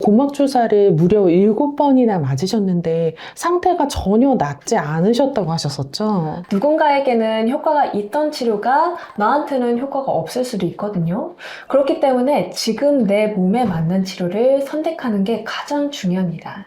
고막 주사를 무려 7번이나 맞으셨는데 상태가 전혀 낫지 않으셨다고 하셨었죠? 누군가에게는 효과가 있던 치료가 나한테는 효과가 없을 수도 있거든요. 그렇기 때문에 지금 내 몸에 맞는 치료를 선택하는 게 가장 중요합니다.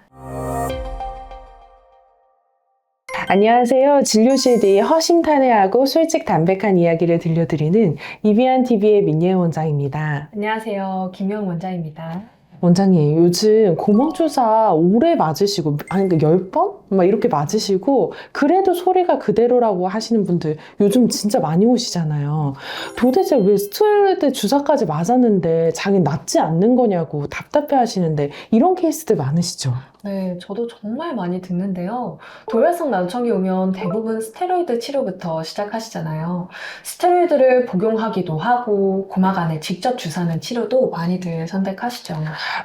안녕하세요. 진료실의 허심탄회하고 솔직 담백한 이야기를 들려드리는 이비안TV의 민예 원장입니다. 안녕하세요. 김영 원장입니다. 원장님, 요즘 고막 주사 오래 맞으시고, 아니, 10번? 막 이렇게 맞으시고, 그래도 소리가 그대로라고 하시는 분들 요즘 진짜 많이 오시잖아요. 도대체 왜 스테로이드 주사까지 맞았는데 자기 낫지 않는 거냐고 답답해 하시는데, 이런 케이스들 많으시죠? 네, 저도 정말 많이 듣는데요. 돌발성 난청이 오면 대부분 스테로이드 치료부터 시작하시잖아요. 스테로이드를 복용하기도 하고 고막 안에 직접 주사하는 치료도 많이들 선택하시죠.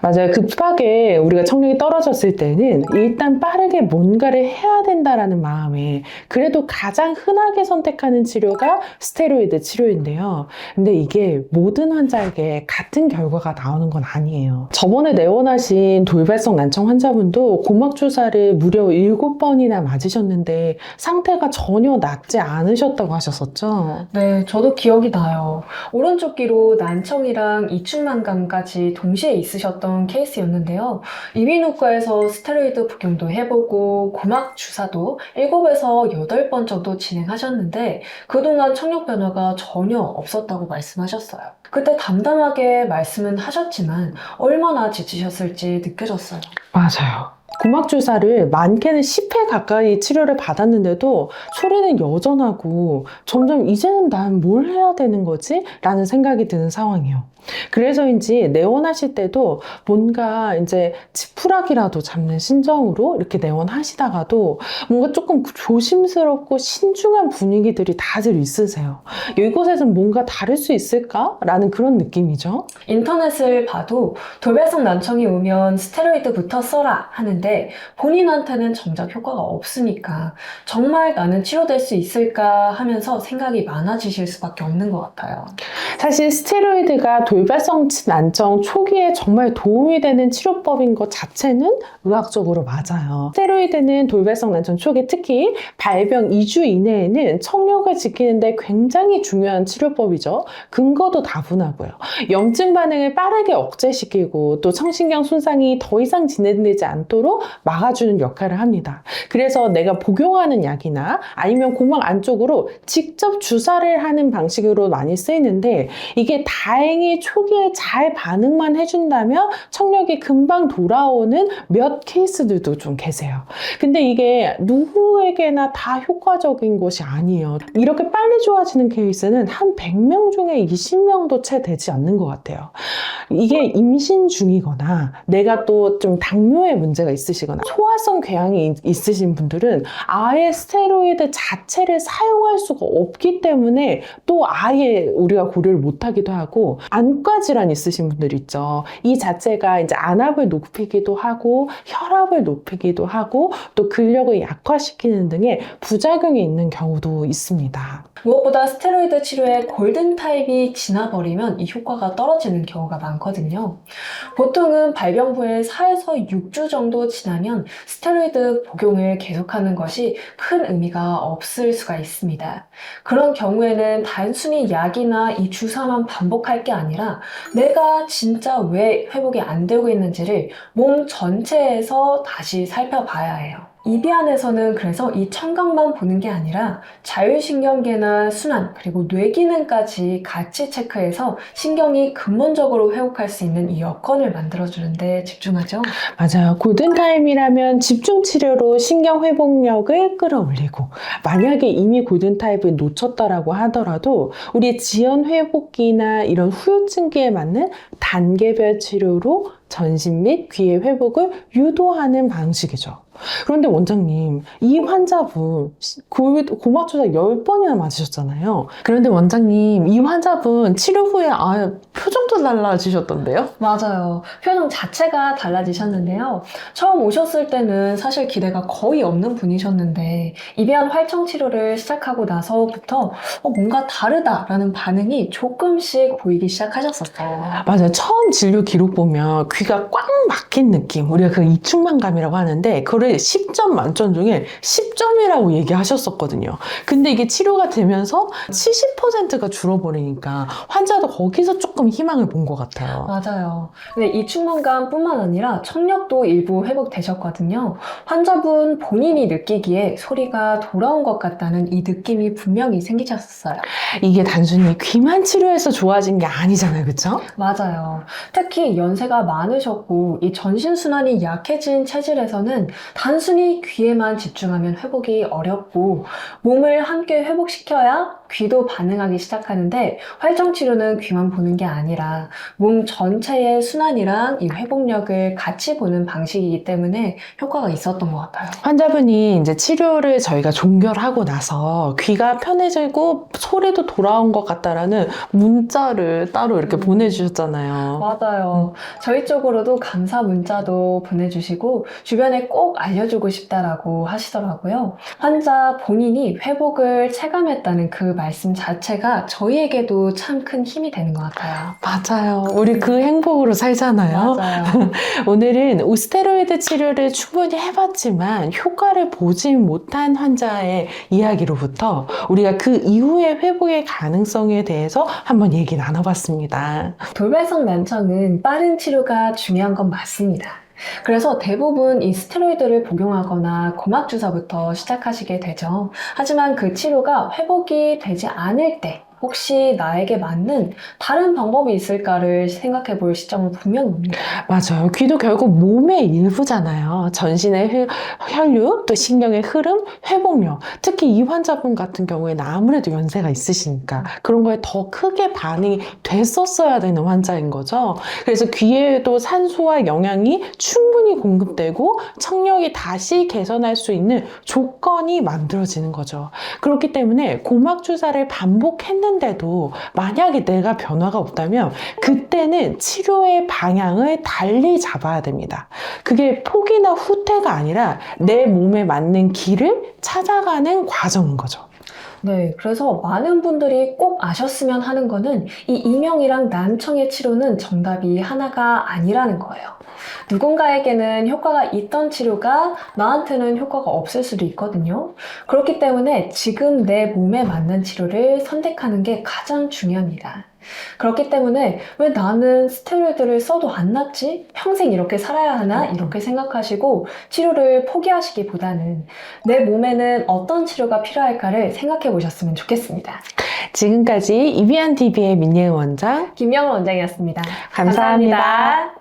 맞아요. 급하게 우리가 청력이 떨어졌을 때는 일단 빠르게 뭔가를 해야 된다라는 마음에 그래도 가장 흔하게 선택하는 치료가 스테로이드 치료인데요. 근데 이게 모든 환자에게 같은 결과가 나오는 건 아니에요. 저번에 내원하신 돌발성 난청 환자분도 고막 주사를 무려 7번이나 맞으셨는데 상태가 전혀 낫지 않으셨다고 하셨었죠? 네, 저도 기억이 나요. 오른쪽 귀로 난청이랑 이충만감까지 동시에 있으셨던 케이스였는데요. 이비인후과에서 스테로이드 복용도 해보고 고막 주사도 7에서 8번 정도 진행하셨는데 그동안 청력 변화가 전혀 없었다고 말씀하셨어요. 그때 담담하게 말씀은 하셨지만 얼마나 지치셨을지 느껴졌어요. 맞아요. 고막 주사를 많게는 10회 가까이 치료를 받았는데도 소리는 여전하고 점점 이제는 난 뭘 해야 되는 거지? 라는 생각이 드는 상황이에요. 그래서인지 내원하실 때도 뭔가 이제 지푸라기라도 잡는 심정으로 이렇게 내원하시다가도 뭔가 조금 조심스럽고 신중한 분위기들이 다들 있으세요. 이곳에서는 뭔가 다를 수 있을까? 라는 그런 느낌이죠. 인터넷을 봐도 돌발성 난청이 오면 스테로이드부터 써라 하는데 본인한테는 정작 효과가 없으니까 정말 나는 치료될 수 있을까 하면서 생각이 많아지실 수밖에 없는 것 같아요. 사실 스테로이드가 돌발성 난청 초기에 정말 도움이 되는 치료법인 것 자체는 의학적으로 맞아요. 스테로이드는 돌발성 난청 초기 특히 발병 2주 이내에는 청력을 지키는데 굉장히 중요한 치료법이죠. 근거도 다분하고요. 염증 반응을 빠르게 억제시키고 또 청신경 손상이 더 이상 진행되지 않도록 막아주는 역할을 합니다. 그래서 내가 복용하는 약이나 아니면 고막 안쪽으로 직접 주사를 하는 방식으로 많이 쓰이는데 이게 다행히 초기에 잘 반응만 해준다면 청력이 금방 돌아오는 몇 케이스들도 좀 계세요. 근데 이게 누구에게나 다 효과적인 것이 아니에요. 이렇게 빨리 좋아지는 케이스는 한 100명 중에 20명도 채 되지 않는 것 같아요. 이게 임신 중이거나 내가 또 좀 당뇨에 문제가 있으시거나 소화성 궤양이 있으신 분들은 아예 스테로이드 자체를 사용할 수가 없기 때문에 또 아예 우리가 고려를 못하기도 하고 안과 질환 있으신 분들 있죠. 이 자체가 이제 안압을 높이기도 하고 혈압을 높이기도 하고 또 근력을 약화시키는 등의 부작용이 있는 경우도 있습니다. 무엇보다 스테로이드 치료의 골든 타임이 지나버리면 이 효과가 떨어지는 경우가 많거든요. 보통은 발병 후에 4에서 6주 정도 지나면 스테로이드 복용을 계속하는 것이 큰 의미가 없을 수가 있습니다. 그런 경우에는 단순히 약이나 이 주사만 반복할 게 아니라 내가 진짜 왜 회복이 안 되고 있는지를 몸 전체에서 다시 살펴봐야 해요. 이비안에서는 그래서 이 청각만 보는 게 아니라 자율신경계나 순환 그리고 뇌기능까지 같이 체크해서 신경이 근본적으로 회복할 수 있는 이 여건을 만들어주는데 집중하죠. 맞아요. 골든타임이라면 집중치료로 신경회복력을 끌어올리고 만약에 이미 골든타임을 놓쳤다라고 하더라도 우리 지연회복기나 이런 후유증기에 맞는 단계별 치료로 전신 및 귀의 회복을 유도하는 방식이죠. 그런데 원장님, 이 환자분 고막주사 10번이나 맞으셨잖아요. 그런데 원장님, 이 환자분 치료 후에 표정도 달라지셨던데요? 맞아요. 표정 자체가 달라지셨는데요. 처음 오셨을 때는 사실 기대가 거의 없는 분이셨는데 이비한 활청 치료를 시작하고 나서부터 뭔가 다르다라는 반응이 조금씩 보이기 시작하셨었어요. 맞아요. 처음 진료 기록 보면 귀가 꽉 막힌 느낌. 우리가 그 이충만감이라고 하는데 그거를 10점 만점 중에 10점이라고 얘기하셨었거든요. 근데 이게 치료가 되면서 70%가 줄어버리니까 환자도 거기서 조금 희망을 본 것 같아요. 맞아요. 근데 이 충만감뿐만 아니라 청력도 일부 회복되셨거든요. 환자분 본인이 느끼기에 소리가 돌아온 것 같다는 이 느낌이 분명히 생기셨어요. 이게 단순히 귀만 치료해서 좋아진 게 아니잖아요. 그쵸? 맞아요. 특히 연세가 많으셨고 이 전신순환이 약해진 체질에서는 단순히 귀에만 집중하면 회복이 어렵고 몸을 함께 회복시켜야 귀도 반응하기 시작하는데 활정치료는 귀만 보는 게 아니라 몸 전체의 순환이랑 이 회복력을 같이 보는 방식이기 때문에 효과가 있었던 것 같아요. 환자분이 이제 치료를 저희가 종결하고 나서 귀가 편해지고 소리도 돌아온 것 같다라는 문자를 따로 이렇게 보내주셨잖아요. 맞아요. 저희 쪽으로도 감사 문자도 보내주시고 주변에 꼭 알려주고 싶다라고 하시더라고요. 환자 본인이 회복을 체감했다는 그 말씀 자체가 저희에게도 참 큰 힘이 되는 것 같아요. 맞아요. 우리 그 행복으로 살잖아요. 맞아요. 오늘은 스테로이드 치료를 충분히 해봤지만 효과를 보지 못한 환자의 이야기로부터 우리가 그 이후의 회복의 가능성에 대해서 한번 얘기 나눠봤습니다. 돌발성 난청은 빠른 치료가 중요한 건 맞습니다. 그래서 대부분 이 스테로이드를 복용하거나 고막주사부터 시작하시게 되죠. 하지만 그 치료가 회복이 되지 않을 때 혹시 나에게 맞는 다른 방법이 있을까를 생각해 볼 시점은 분명히 옵니다. 맞아요. 귀도 결국 몸의 일부잖아요. 전신의 혈류, 또 신경의 흐름, 회복력. 특히 이 환자분 같은 경우에는 아무래도 연세가 있으시니까 그런 거에 더 크게 반응이 됐었어야 되는 환자인 거죠. 그래서 귀에도 산소와 영양이 충분히 공급되고 청력이 다시 개선할 수 있는 조건이 만들어지는 거죠. 그렇기 때문에 고막주사를 반복했는데도 만약에 내가 변화가 없다면 그때는 치료의 방향을 달리 잡아야 됩니다. 그게 포기나 후퇴가 아니라 내 몸에 맞는 길을 찾아가는 과정인 거죠. 네, 그래서 많은 분들이 꼭 아셨으면 하는 거는 이 이명이랑 난청의 치료는 정답이 하나가 아니라는 거예요. 누군가에게는 효과가 있던 치료가 나한테는 효과가 없을 수도 있거든요. 그렇기 때문에 지금 내 몸에 맞는 치료를 선택하는 게 가장 중요합니다. 그렇기 때문에 왜 나는 스테로이드를 써도 안 낫지? 평생 이렇게 살아야 하나? 이렇게 생각하시고 치료를 포기하시기보다는 내 몸에는 어떤 치료가 필요할까를 생각해 보셨으면 좋겠습니다. 지금까지 이비안TV의 민예은 원장 김영은 원장이었습니다. 감사합니다. 감사합니다.